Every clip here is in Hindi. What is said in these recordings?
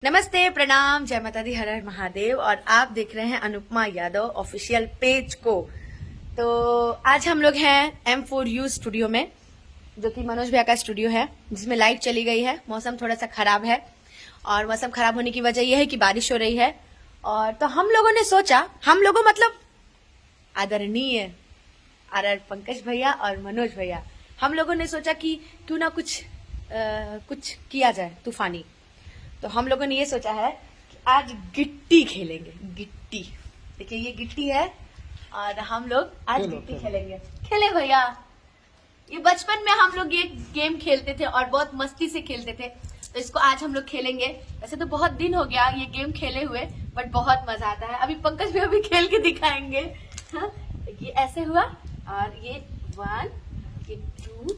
नमस्ते, प्रणाम, जय माता दी, हर हर महादेव। और आप देख रहे हैं अनुपमा यादव ऑफिशियल पेज को। तो आज हम लोग हैं M4U स्टूडियो में, जो कि मनोज भैया का स्टूडियो है, जिसमें लाइट चली गई है। मौसम थोड़ा सा खराब है और मौसम खराब होने की वजह यह है कि बारिश हो रही है। और तो हम लोगों ने सोचा, हम लोगों मतलब आदरणीय RR पंकज भैया और मनोज भैया, हम लोगों ने सोचा कि क्यों ना कुछ किया जाए तूफानी। तो हम लोगों ने ये सोचा है कि आज गिट्टी खेलेंगे। गिट्टी, देखिए ये गिट्टी है और हम लोग आज गिट्टी खेलेंगे। खेले भैया, ये बचपन में हम लोग ये गेम खेलते थे और बहुत मस्ती से खेलते थे, तो इसको आज हम लोग खेलेंगे। वैसे तो बहुत दिन हो गया ये गेम खेले हुए, बट बहुत मजा आता है। अभी पंकज भैया भी खेल के दिखाएंगे। हाँ, ये ऐसे हुआ और ये 1, ये 2,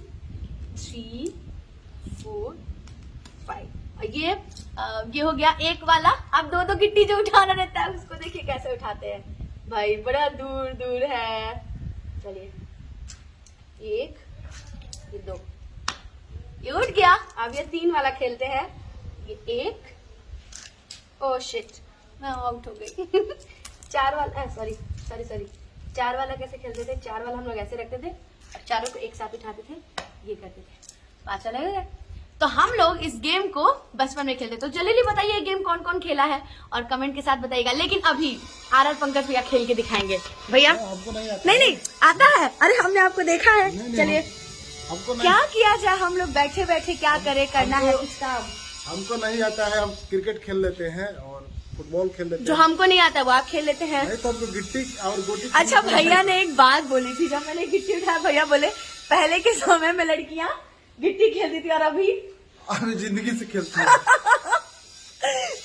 3, 4, 5 और ये हो गया एक वाला। अब दो गिट्टी जो उठाना रहता है उसको देखिए कैसे उठाते हैं भाई, बड़ा दूर दूर है। चलिए, 1, ये 2, ये उठ गया। अब ये 3 वाला खेलते हैं। ये 1, ओह शिट, मैं आउट हो गई। 4 वाला, सॉरी 4 वाला कैसे खेलते थे? 4 वाला हम लोग ऐसे रखते थे और चारों को एक साथ उठाते थे, ये करते थे। अच्छा लगेगा। तो हम लोग इस गेम को बचपन में खेलते। तो जल्दी बताइए ये गेम कौन कौन खेला है और कमेंट के साथ बताइएगा। लेकिन अभी RR पंकज भैया खेल के दिखाएंगे। भैया नहीं आता है। अरे हमने आपको देखा है। चलिए, क्या किया जाए? हम लोग बैठे बैठे क्या करे, करना है कुछ काम। हमको नहीं आता है, हम क्रिकेट खेल लेते हैं और फुटबॉल खेल लेते हैं। जो हमको नहीं आता वो आप खेल लेते हैं। नहीं तो हमको गिट्टी और गोटी। अच्छा, भैया ने एक बात बोली थी, जब मैंने गिट्टी उठाया, भैया बोले पहले के समय में लड़कियां गिट्टी खेलती थी और अभी जिंदगी से खेलती है।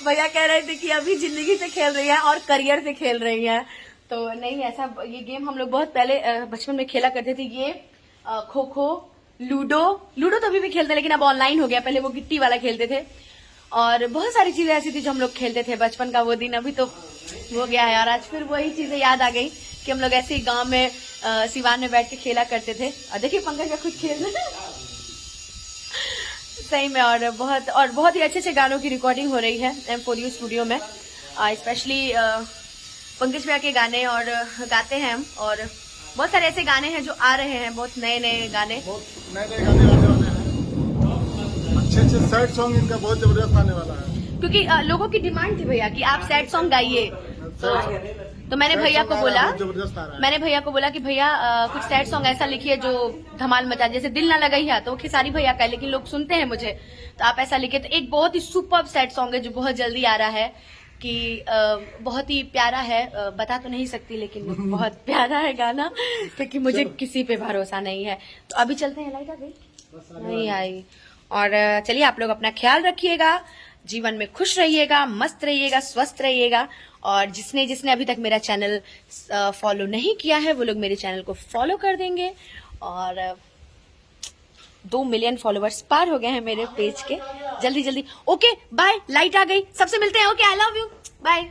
भैया कह रहे थे कि अभी जिंदगी से खेल रही है और करियर से खेल रही है। तो नहीं, ऐसा ये गेम हम लोग बहुत पहले बचपन में खेला करते थे। ये खो खो, लूडो तो अभी भी खेलते हैं, लेकिन अब ऑनलाइन हो गया। पहले वो गिट्टी वाला खेलते थे और बहुत सारी चीजें ऐसी थी जो हम लोग खेलते थे बचपन का वो दिन अभी तो हो गया है। और आज फिर वही चीजें याद आ गई कि हम लोग ऐसे ही गाँव में सिवान में बैठ के खेला करते थे। और देखिए पंकज का खुद खेल रहे हैं सही में। और बहुत ही अच्छे गानों की रिकॉर्डिंग हो रही है M4U स्टूडियो में। स्पेशली पंकज भैया के गाने और गाते हैं हम, और बहुत सारे ऐसे गाने हैं जो आ रहे हैं, बहुत नए नए गाने, बहुत नए गाने आने वाले हैं। अच्छे सैड सॉन्ग इनका बहुत जबरदस्त आने वाला है, क्योंकि लोगों की डिमांड थी भैया कि आप सैड सॉन्ग गाइए। तो मैंने भैया को बोला कि भैया कुछ सैड सॉन्ग ऐसा लिखिए जो धमाल मचा, जैसे दिल ना लगा ही है तो खेसारी भैया का है, लेकिन लोग सुनते हैं मुझे, तो आप ऐसा लिखिए। तो एक बहुत ही सुपर सैड सॉन्ग है जो बहुत जल्दी आ रहा है, कि बहुत ही प्यारा है। बता तो नहीं सकती, लेकिन बहुत प्यारा है गाना, क्योंकि मुझे किसी पे भरोसा नहीं है। तो अभी चलते हैं। लाइट आ गई? नहीं आई। और चलिए, आप लोग अपना ख्याल रखिएगा, जीवन में खुश रहिएगा, मस्त रहिएगा, स्वस्थ रहिएगा। और जिसने अभी तक मेरा चैनल फॉलो नहीं किया है वो लोग मेरे चैनल को फॉलो कर देंगे। और 2 मिलियन फॉलोअर्स पार हो गए हैं मेरे पेज के, जल्दी। ओके बाय, लाइट आ गई, सबसे मिलते हैं। Okay, I love you, bye.